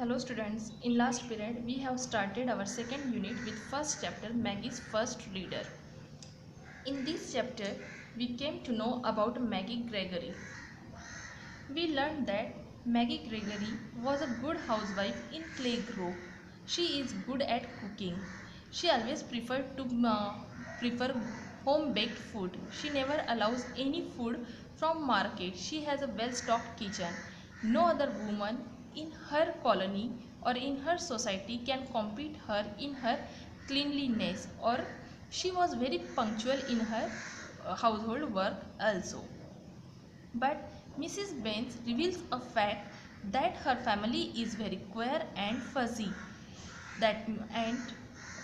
Hello students, in last period we have started our second unit with first chapter Maggie's First Reader. In this chapter we came to know about Maggie Gregory. We learned that Maggie Gregory was a good housewife in Clay Grove. She is good at cooking. She always prefer home baked food. She never allows any food from market. She has a well stocked kitchen. No other woman in her colony or in her society can compete her in her cleanliness, or she was very punctual in her household work also. But Mrs. Baines reveals a fact that her family is very queer and fuzzy. That and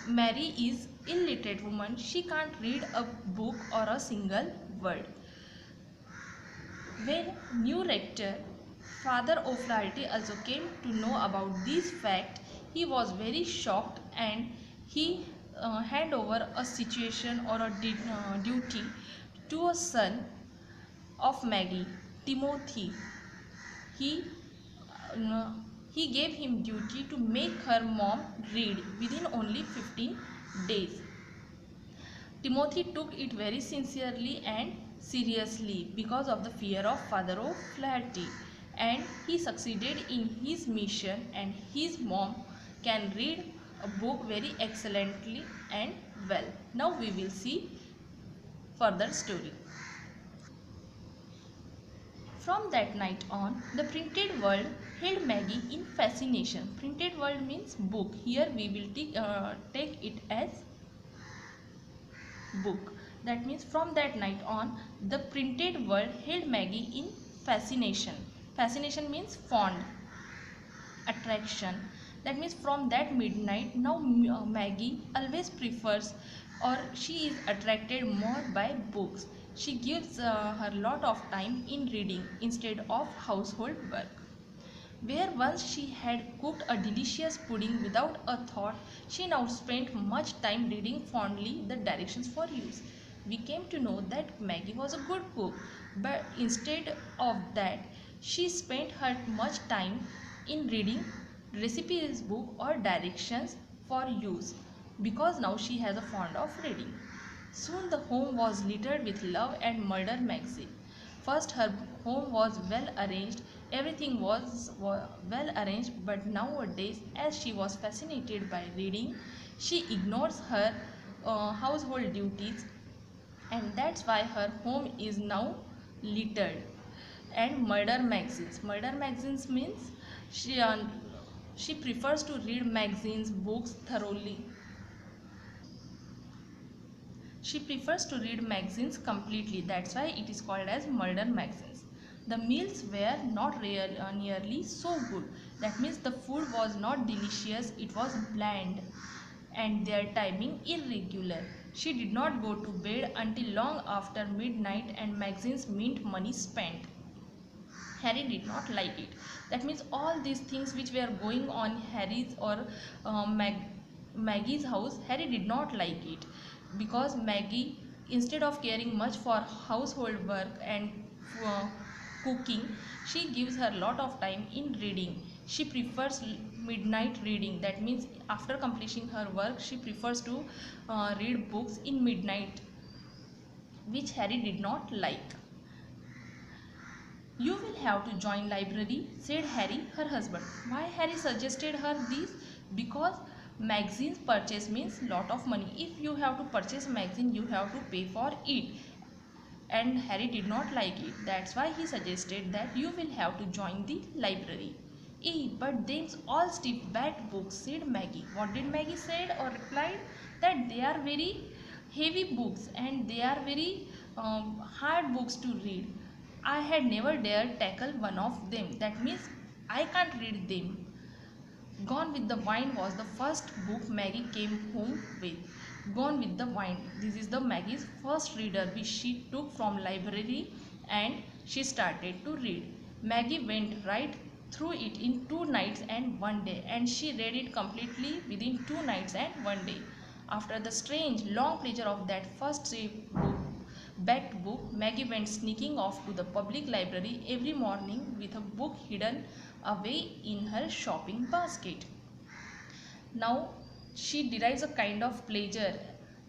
Mary is illiterate woman. She can't read a book or a single word. When new rector, Father O'Flaherty, also came to know about this fact, he was very shocked and he hand over a situation or a duty to a son of Maggie, Timothy. He uh, he gave him duty to make her mom read within only 15 days. Timothy took it very sincerely and seriously because of the fear of Father O'Flaherty, and he succeeded in his mission, and his mom can read a book very excellently and well. Now we will see further story. From that night on, the printed world held Maggie in fascination. Printed world means book. Here we will take it as book. That means from that night on, the printed world held Maggie in fascination. Fascination means fond, attraction. That means from that midnight, now Maggie always prefers, or she is attracted more by books. She gives her lot of time in reading instead of household work. Where once she had cooked a delicious pudding without a thought, she now spent much time reading fondly the directions for use. We came to know that Maggie was a good cook, but instead of that, she spent her much time in reading recipes book or directions for use, because now she has a fond of reading. Soon the home was littered with love and murder magazine. First, her home was well arranged, everything was well arranged, but nowadays, as she was fascinated by reading, she ignores her household duties, and that's why her home is now littered. And murder magazines. Murder magazines means she prefers to read magazines, books thoroughly. She prefers to read magazines completely. That's why it is called as murder magazines. The meals were not nearly so good. That means the food was not delicious, it was bland, and their timing irregular. She did not go to bed until long after midnight, and magazines meant money spent. Harry did not like it. That means all these things which were going on Harry's or Maggie's house, Harry did not like it, because Maggie, instead of caring much for household work and uh, cooking, she gives her lot of time in reading. She prefers midnight reading. That means after completing her work, she prefers to read books in midnight, which Harry did not like. You will have to join library, said Harry, her husband. Why Harry suggested her this? Because magazines purchase means lot of money. If you have to purchase magazine, you have to pay for it. And Harry did not like it. That's why he suggested that you will have to join the library. But them's all stiff bad books, said Maggie. What did Maggie said or replied? That they are very heavy books and they are very hard books to read. I had never dared tackle one of them. That means I can't read them. Gone with the Wind was the first book Maggie came home with. Gone with the Wind. This is the Maggie's first reader which she took from library, and she started to read. Maggie went right through it in 2 nights and 1 day, and she read it completely within 2 nights and 1 day. After the strange long pleasure of that first book, backed book, Maggie went sneaking off to the public library every morning with a book hidden away in her shopping basket. Now she derives a kind of pleasure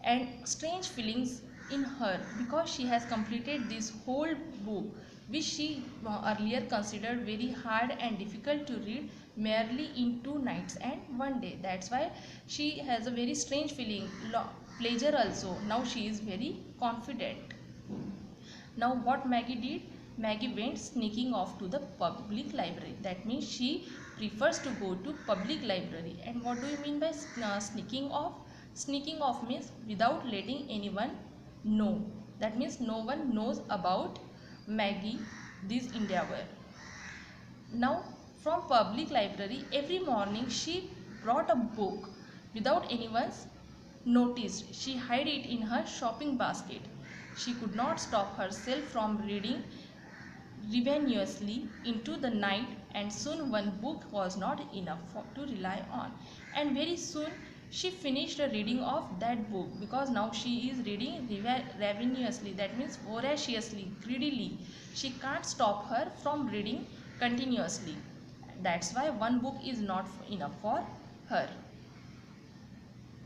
and strange feelings in her because she has completed this whole book, which she earlier considered very hard and difficult to read merely in 2 nights and one day. That's why she has a very strange feeling, pleasure also. Now she is very confident. Now what Maggie did? Maggie went sneaking off to the public library. That means she prefers to go to public library. And what do you mean by sneaking off? Sneaking off means without letting anyone know. That means no one knows about Maggie this endeavor. Now from public library every morning she brought a book without anyone's noticed. She hid it in her shopping basket. She could not stop herself from reading ravenously into the night, and soon one book was not enough to rely on. And very soon she finished the reading of that book, because now she is reading ravenously, that means voraciously, greedily. She can't stop her from reading continuously. That's why one book is not enough for her.